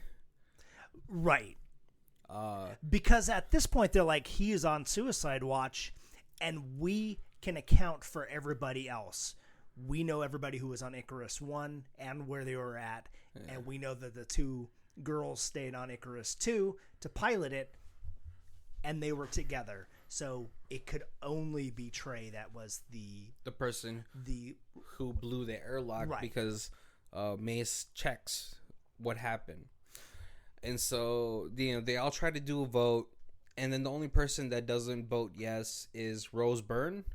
Right. Because at this point they're like, he is on suicide watch, and we can account for everybody else. We know everybody who was on Icarus 1 and where they were at, and we know that the 2 girls stayed on Icarus 2 to pilot it, and they were together. So it could only be Trey that was the person who blew the airlock, right, because Mace checks what happened. And so, they all try to do a vote, and then the only person that doesn't vote yes is Rose Byrne.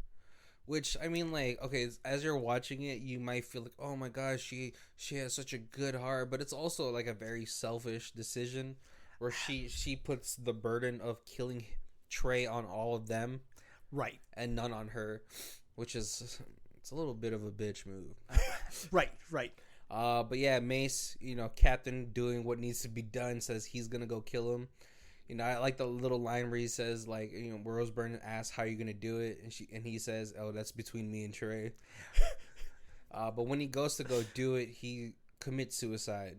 Which, I mean, like, okay, as you're watching it, you might feel like, oh my gosh, she has such a good heart, but it's also like a very selfish decision where she puts the burden of killing Trey on all of them, right, and none on her, which is it's a little bit of a bitch move. Right. But yeah, Mace, Captain doing what needs to be done, says he's gonna go kill him. I like the little line where he says, like, Rose Byrne asks, how are you going to do it? And he says, oh, that's between me and Trey. But when he goes to go do it, he commits suicide.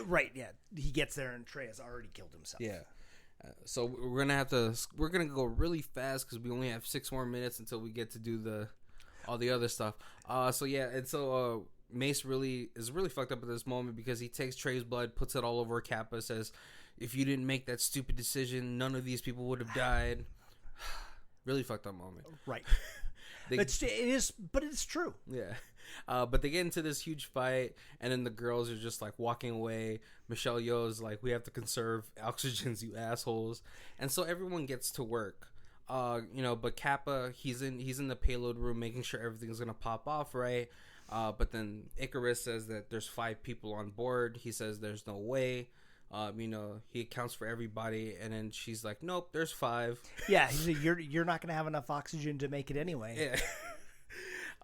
Right, yeah. He gets there and Trey has already killed himself. Yeah. So we're going to go really fast because we only have 6 more minutes until we get to do all the other stuff. So yeah, and so Mace is really fucked up at this moment because he takes Trey's blood, puts it all over Kappa, says, "If you didn't make that stupid decision, none of these people would have died." Really fucked up moment. Right. It is, but it's true. Yeah. But they get into this huge fight, and then the girls are just like walking away. Michelle Yeoh's like, "We have to conserve oxygens, you assholes," and so everyone gets to work. But Kappa, he's in the payload room making sure everything's gonna pop off, right? But then Icarus says that there's 5 people on board. He says there's no way. He accounts for everybody, and then she's like, "Nope, there's 5." Yeah, he said, you're not gonna have enough oxygen to make it anyway. Yeah.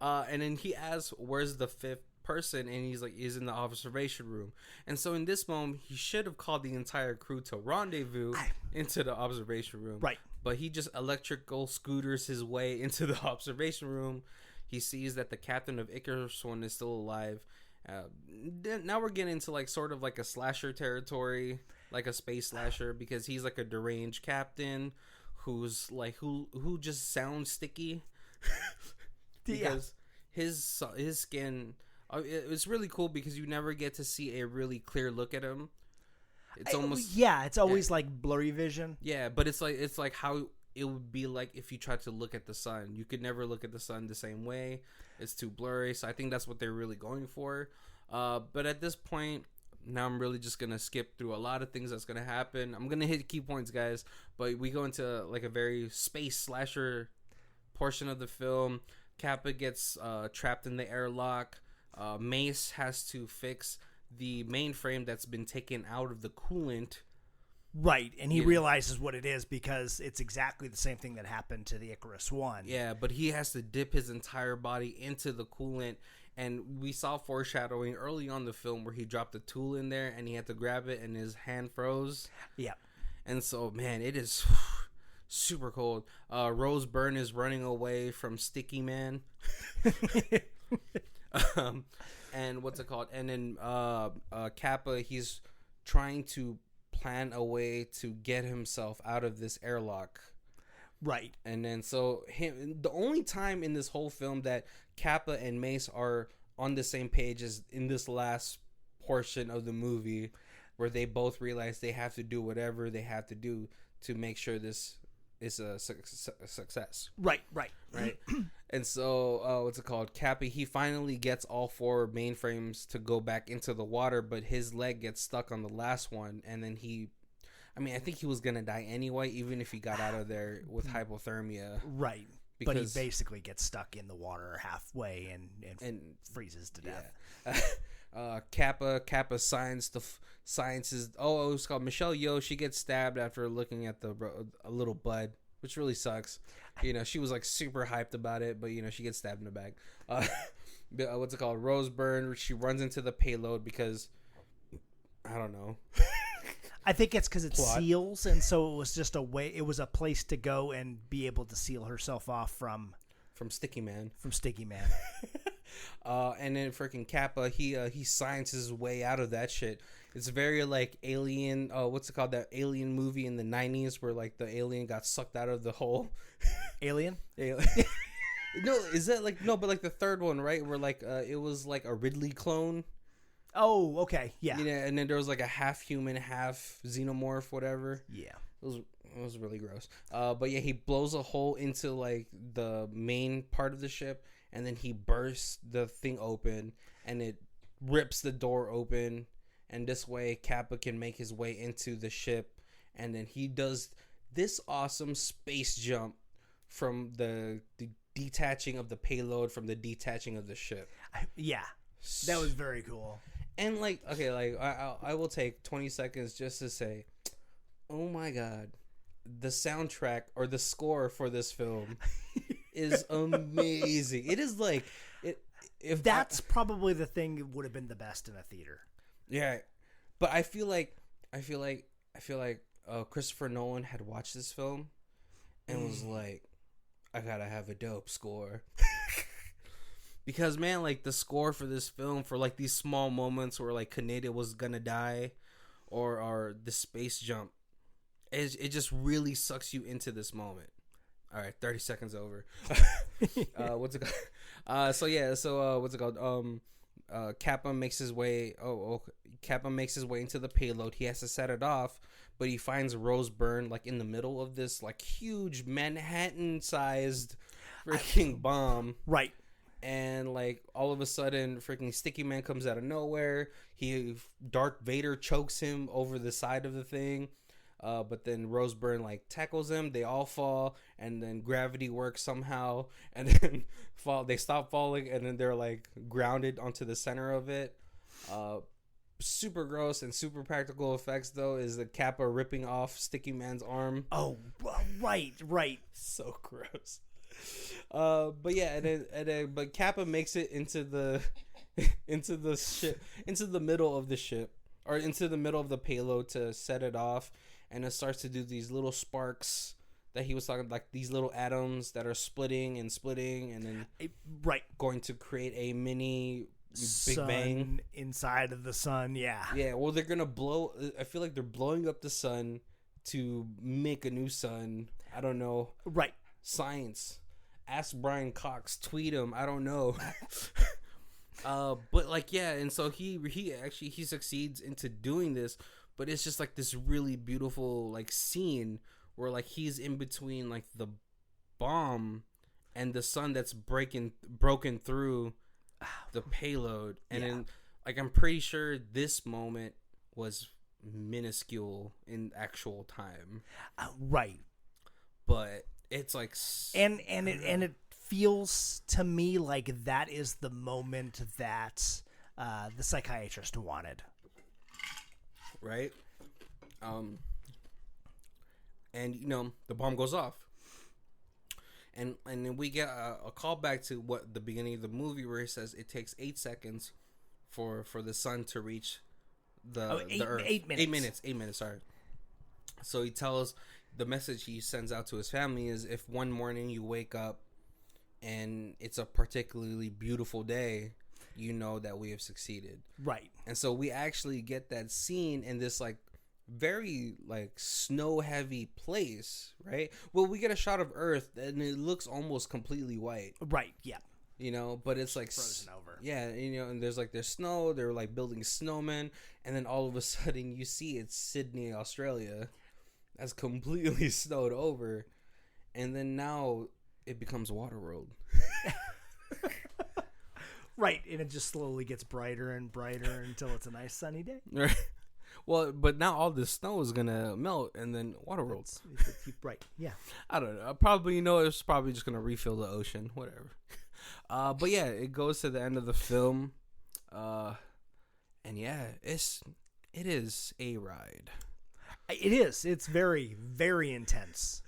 And then he asks, "Where's the 5th person?" And he's like, "He's in the observation room." And so in this moment, he should have called the entire crew to rendezvous into the observation room. Right. But he just electrical scooters his way into the observation room. He sees that the captain of Icarus One is still alive. Now we're getting into like sort of like a slasher territory, like a space slasher, because he's like a deranged captain who's like who just sounds sticky. Because his skin, it's really cool because you never get to see a really clear look at him. It's always like blurry vision. Yeah, but it's like how it would be like if you tried to look at the sun. You could never look at the sun the same way. It's too blurry. So I think that's what they're really going for. But at this point, now I'm really just gonna skip through a lot of things that's gonna happen. I'm gonna hit key points, guys, but we go into like a very space slasher portion of the film. Kappa gets trapped in the airlock. Mace has to fix the mainframe that's been taken out of the coolant. Right, and he realizes what it is because it's exactly the same thing that happened to the Icarus One. Yeah, but he has to dip his entire body into the coolant, and we saw foreshadowing early on the film where he dropped a tool in there and he had to grab it and his hand froze. Yeah. And so, man, it is super cold. Rose Byrne is running away from Sticky Man. And what's it called? And then Kappa, he's trying to plan a way to get himself out of this airlock. Right. And then so the only time in this whole film that Kappa and Mace are on the same page is in this last portion of the movie where they both realize they have to do whatever they have to do to make sure this is a success. Right. And so, what's it called? Kappa, he finally gets all 4 mainframes to go back into the water, but his leg gets stuck on the last one, and then I think he was gonna die anyway, even if he got out of there with hypothermia. Right. But he basically gets stuck in the water halfway and freezes to death. Yeah. Kappa signs is it's called Michelle Yeoh. She gets stabbed after looking at a little bud, which really sucks. She was like super hyped about it, but she gets stabbed in the back. What's it called? Rose Byrne. She runs into the payload because I don't know. I think it's because it seals, and so it was just a way. It was a place to go and be able to seal herself off from Sticky Man. And then freaking Kappa, he sciences his way out of that shit. It's very like Alien. What's it called? That Alien movie in the 90s where like the alien got sucked out of the hole. Alien. No, is that like no? But like the third one, right? Where like it was like a Ridley clone. Oh, okay, yeah. And then there was like a half human, half xenomorph, whatever. Yeah, it was really gross. But yeah, he blows a hole into like the main part of the ship, and then he bursts the thing open, and it rips the door open, and this way Kappa can make his way into the ship, and then he does this awesome space jump from the detaching of the payload from the detaching of the ship. Yeah, that was very cool. And like, okay, like I will take 20 seconds just to say, oh my god, the soundtrack or the score for this film is amazing. It is like if that's probably the thing that would have been the best in a theater. Yeah, but I feel like Christopher Nolan had watched this film and was like, I gotta have a dope score. Because, man, like, the score for this film, for, like, these small moments where, like, Kaneda was gonna die, or the space jump, it just really sucks you into this moment. All right, 30 seconds over. What's it called? What's it called? Kappa makes his way. Kappa makes his way into the payload. He has to set it off, but he finds Rose Byrne like in the middle of this like huge Manhattan-sized freaking bomb. Right. And like all of a sudden, freaking Sticky Man comes out of nowhere. Darth Vader chokes him over the side of the thing. But then Rose Byrne like tackles him. They all fall, and then gravity works somehow, and then fall. They stop falling, and then they're like grounded onto the center of it. Super gross and super practical effects though is the Kappa ripping off Sticky Man's arm. Oh, right. So gross. But yeah, but Kappa makes it into the into the middle of the ship, or into the middle of the payload to set it off. And it starts to do these little sparks that he was talking, like these little atoms that are splitting, and then going to create a mini Big Bang inside of the sun. Yeah. Well, they're gonna blow. I feel like they're blowing up the sun to make a new sun. I don't know. Right. Science. Ask Brian Cox. Tweet him. I don't know. But like and so he succeeds into doing this. But it's just like this really beautiful like scene where like he's in between like the bomb and the sun that's broken through the payload. And then like I'm pretty sure this moment was minuscule in actual time. Right. But it's like and it feels to me like that is the moment that the psychiatrist wanted. Right. And you know the bomb goes off, and then we get a callback to what the beginning of the movie where he says it takes 8 seconds for the sun to reach the Earth. 8 minutes. 8 minutes. Sorry. So he tells the message he sends out to his family is if one morning you wake up and it's a particularly beautiful day, you know that we have succeeded. Right. And so we actually get that scene in this like very like snow heavy place, right? Well, we get a shot of Earth and it looks almost completely white. Right. Yeah. You know, but it's like frozen over. Yeah, you know, and there's snow, they're like building snowmen, and then all of a sudden you see it's Sydney, Australia. That's completely snowed over. And then now it becomes Waterworld. Right, and it just slowly gets brighter and brighter until it's a nice sunny day. Right. Well, but now all this snow is gonna melt, and then Waterworld. Right. Yeah. I don't know. Probably, it's probably just gonna refill the ocean. Whatever. But yeah, it goes to the end of the film, and yeah, it is a ride. It is. It's very, very intense.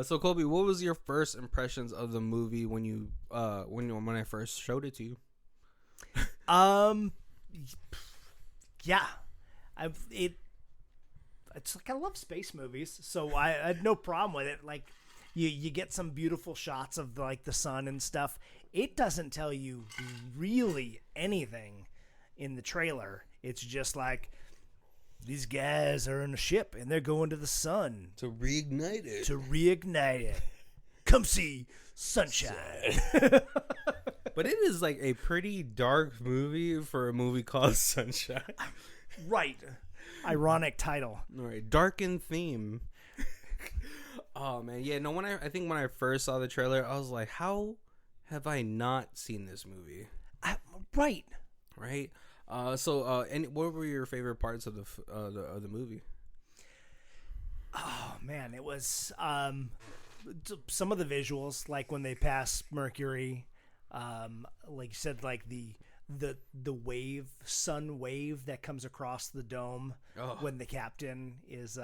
So Colby, what was your first impressions of the movie when I first showed it to you? Yeah, it's like I love space movies, so I had no problem with it. Like you get some beautiful shots of like the sun and stuff. It doesn't tell you really anything in the trailer. It's just like these guys are in a ship and they're going to the sun to reignite it. Come see sunshine. But it is like a pretty dark movie for a movie called Sunshine. Right. Ironic title. All right. Dark in theme. Oh, man. Yeah, no, I think when I first saw the trailer, I was like, how have I not seen this movie? Right. Right? And what were your favorite parts of the movie? Oh, man. It was some of the visuals, like when they pass Mercury, like you said, like the sun wave that comes across the dome when the captain is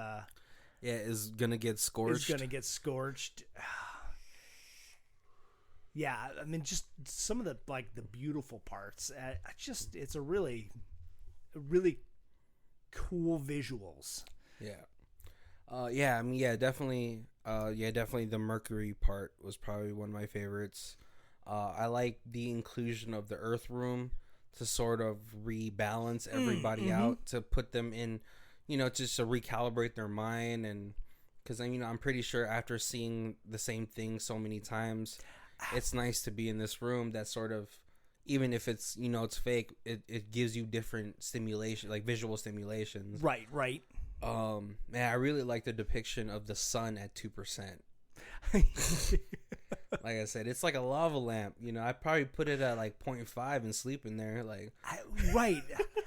gonna get scorched. Yeah, I mean, just some of the like the beautiful parts. It's a really cool visuals. Yeah. I mean, definitely the Mercury part was probably one of my favorites. I like the inclusion of the Earth room to sort of rebalance everybody out, to put them in, just to recalibrate their mind. And because, I'm pretty sure after seeing the same thing so many times, it's nice to be in this room that sort of even if it's, you know, it's fake, it gives you different stimulation, like visual stimulations. Right. Man, I really like the depiction of the sun at 2%. Like I said, it's like a lava lamp. You know, I probably put it at like 0.5 and sleep in there. Like, right.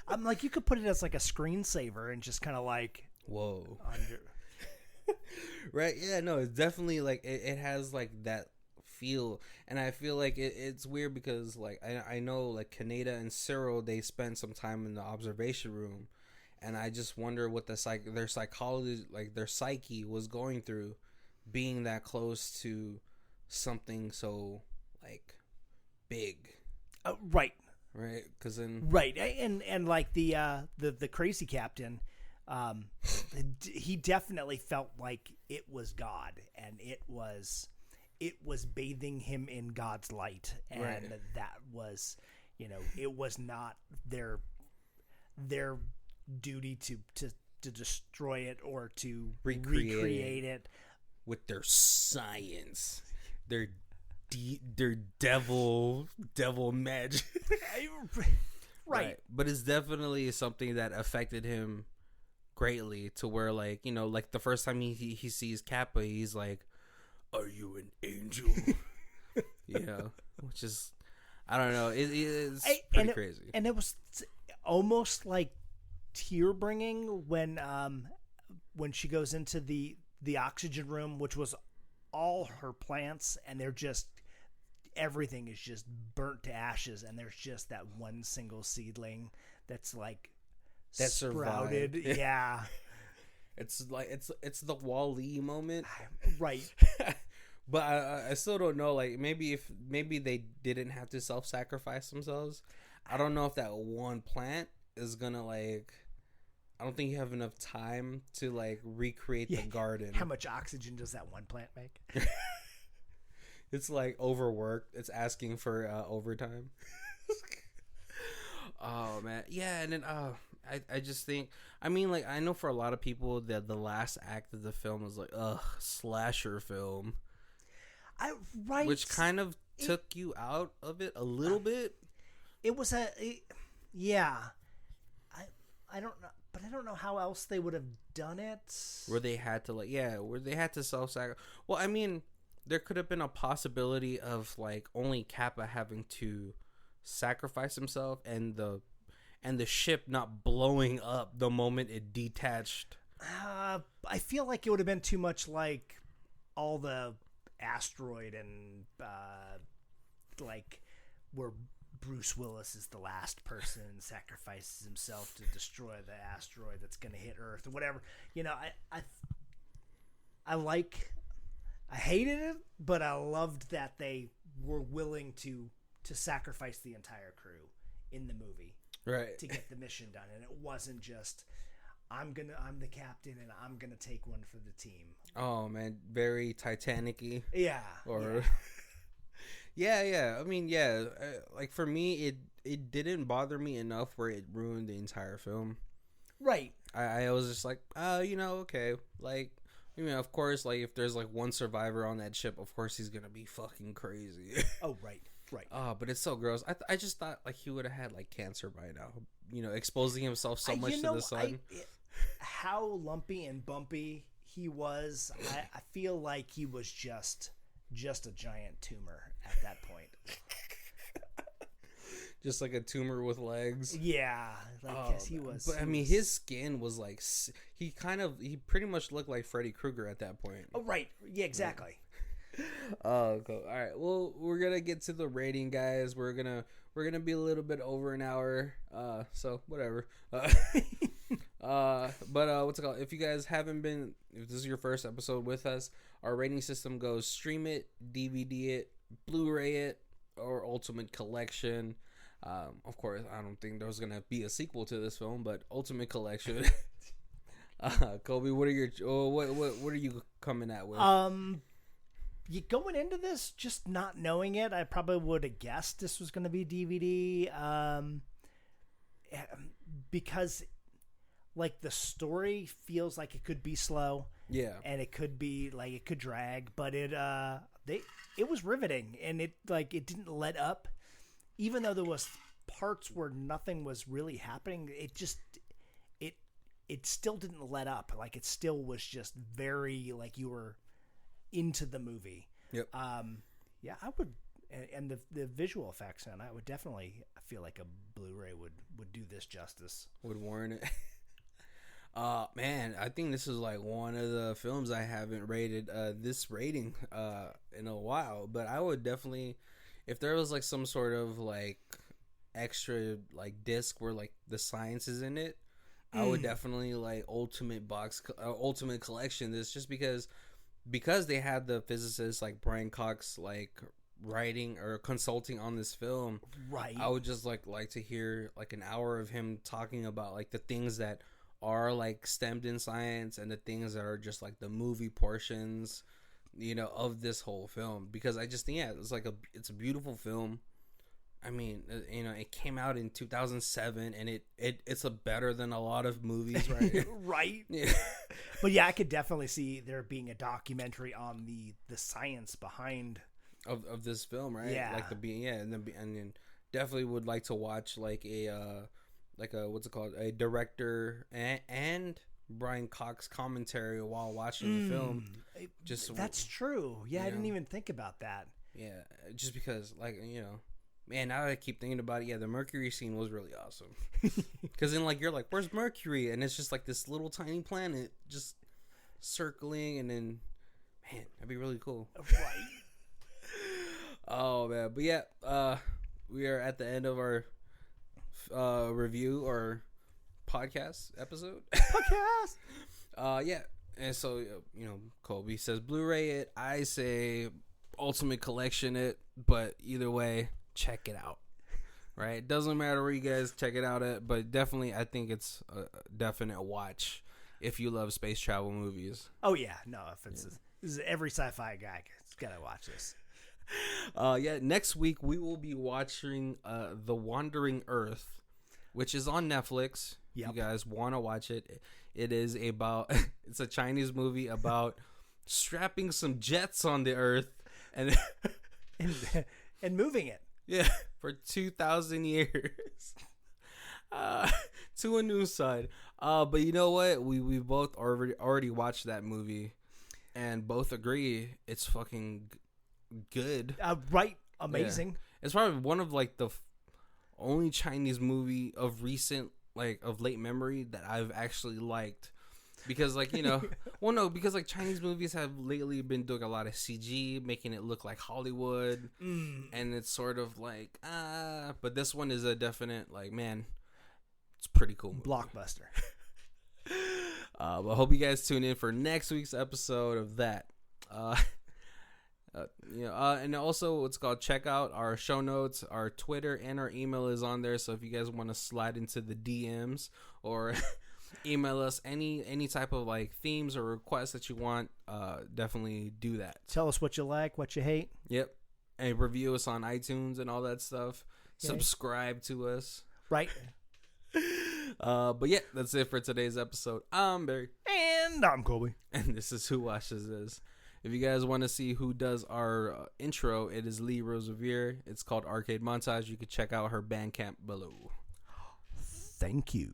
I'm like, you could put it as like a screensaver and just kind of like, whoa. Right? Yeah. No, it's definitely like it has like that feel, and I feel like it's weird because like I know like Kaneda and Cyril, they spent some time in the observation room, and I just wonder what their psychology, like their psyche, was going through, being that close to something so like big. Right. Because then and like the crazy captain, he definitely felt like it was God, and it was bathing him in God's light, and that was, you know, it was not their duty to destroy it or to recreate it with their science, their devil magic. Right. But it's definitely something that affected him greatly, to where, like, you know, like the first time he sees Kappa, he's like, "Are you an angel?" Yeah, which is, I don't know, it's pretty crazy. And it was almost like tear-bringing when she goes into the oxygen room, which was all her plants, and they're just, everything is just burnt to ashes, and there's just that one single seedling that's like that sprouted. Survived. Yeah. It's like it's the Wall-E moment. Right. But I still don't know, like, maybe they didn't have to self-sacrifice themselves. I don't know if that one plant is gonna, like, I don't think you have enough time to, like, recreate the garden. How much oxygen does that one plant make? It's like overworked. It's asking for overtime. Oh man, yeah, and then I just think, I mean, like, I know for a lot of people that the last act of the film was like, slasher film. Which kind of took you out of it a little bit. It was yeah. I don't know, but I don't know how else they would have done it. Where they had to self-sacrifice. Well, I mean, there could have been a possibility of, like, only Kappa having to sacrifice himself, and the ship not blowing up the moment it detached. I feel like it would have been too much like all the asteroid and like where Bruce Willis is the last person and sacrifices himself to destroy the asteroid that's going to hit Earth or whatever. You know, I hated it, but I loved that they were willing to sacrifice the entire crew in the movie, right, to get the mission done. And it wasn't just, I'm the captain and I'm gonna take one for the team. Oh man, very Titanic-y. Yeah. Or yeah. I mean, yeah. Like, for me, it didn't bother me enough where it ruined the entire film. Right. I was just like, you know, okay. Like, I mean, of course, like, if there's like one survivor on that ship, of course he's gonna be fucking crazy. Oh, right. But it's so gross. I just thought, like, he would have had, like, cancer by now. You know, exposing himself so much to the sun. How lumpy and bumpy he was, I feel like he was just a giant tumor at that point. Just like a tumor with legs. Yeah, yes, he was. But I mean, his skin was like, he pretty much looked like Freddy Krueger at that point. Oh, right. Yeah, exactly. Oh, cool. All right. Well, we're gonna get to the rating, guys. We're gonna be a little bit over an hour. So whatever. But what's it called? If you guys if this is your first episode with us, our rating system goes stream it, DVD it, Blu-ray it, or Ultimate Collection. Of course, I don't think there's gonna be a sequel to this film, but Ultimate Collection. Kobe, what are you coming at with? You going into this just not knowing it, I probably would have guessed this was going to be DVD, because like the story feels like it could be slow, and it could be like it could drag, but it was riveting, and it didn't let up. even though there was parts where nothing was really happening, it still didn't let up. Like, it still was just very, like, you were into the movie. Yep. Yeah, I would, and the visual effects, and I would definitely feel like a Blu-ray would do this justice. Would warrant it. Man, I think this is like one of the films I haven't rated this rating in a while, but I would definitely, if there was like some sort of like extra like disc where like the science is in it, I would definitely like ultimate collection this, just because they had the physicist like Brian Cox like writing or consulting on this film. Right. I would just like to hear like an hour of him talking about like the things that are like stemmed in science and the things that are just like the movie portions, you know, of this whole film, because I just think, yeah, it's a beautiful film. I mean, you know, it came out in 2007 and it's a better than a lot of movies, right? Right. Yeah. But yeah, I could definitely see there being a documentary on the science behind of this film, right? Yeah. Like and then definitely would like to watch like a what's it called, a director and Brian Cox commentary while watching the film. Just that's true. Yeah, I didn't even think about that. Yeah, just because, like, you know, man, now that I keep thinking about it, yeah, the Mercury scene was really awesome. Because then, like, you're like, where's Mercury? And it's just like this little tiny planet just circling, and then, man, that'd be really cool. Right. Oh, man. But yeah, we are at the end of our review or podcast episode. Yeah. And so, you know, Colby says Blu-ray it. I say Ultimate Collection it. But either way, check it out. Right? It doesn't matter where you guys check it out at, but definitely I think it's a definite watch if you love space travel movies. Oh, yeah. No, if it's this is every sci-fi guy has got to watch this. Yeah, next week we will be watching The Wandering Earth, which is on Netflix. Yep. If you guys want to watch it, it is about it's a Chinese movie about strapping some jets on the Earth and and moving it. Yeah, for 2,000 years to a new side. But you know what? We both already watched that movie, and both agree it's fucking good. Right, amazing. Yeah. It's probably one of like the only Chinese movie of recent, like of late memory, that I've actually liked. Because, like, you know, well, no, because like Chinese movies have lately been doing a lot of CG, making it look like Hollywood, and it's sort of like but this one is a definite, like, man, it's pretty cool movie. Blockbuster. But I hope you guys tune in for next week's episode of that. You know, and also what's called, check out our show notes. Our Twitter and our email is on there, so if you guys want to slide into the DMs or email us any type of like themes or requests that you want, definitely do that. Tell us what you like, what you hate. Yep. And review us on iTunes and all that stuff. Yay. Subscribe to us. Right. But yeah, that's it for today's episode. I'm Barry. And I'm Colby. And this is Who Watches This. If you guys want to see who does our intro, it is Lee Rosevere. It's called Arcade Montage. You can check out her Bandcamp below. Thank you.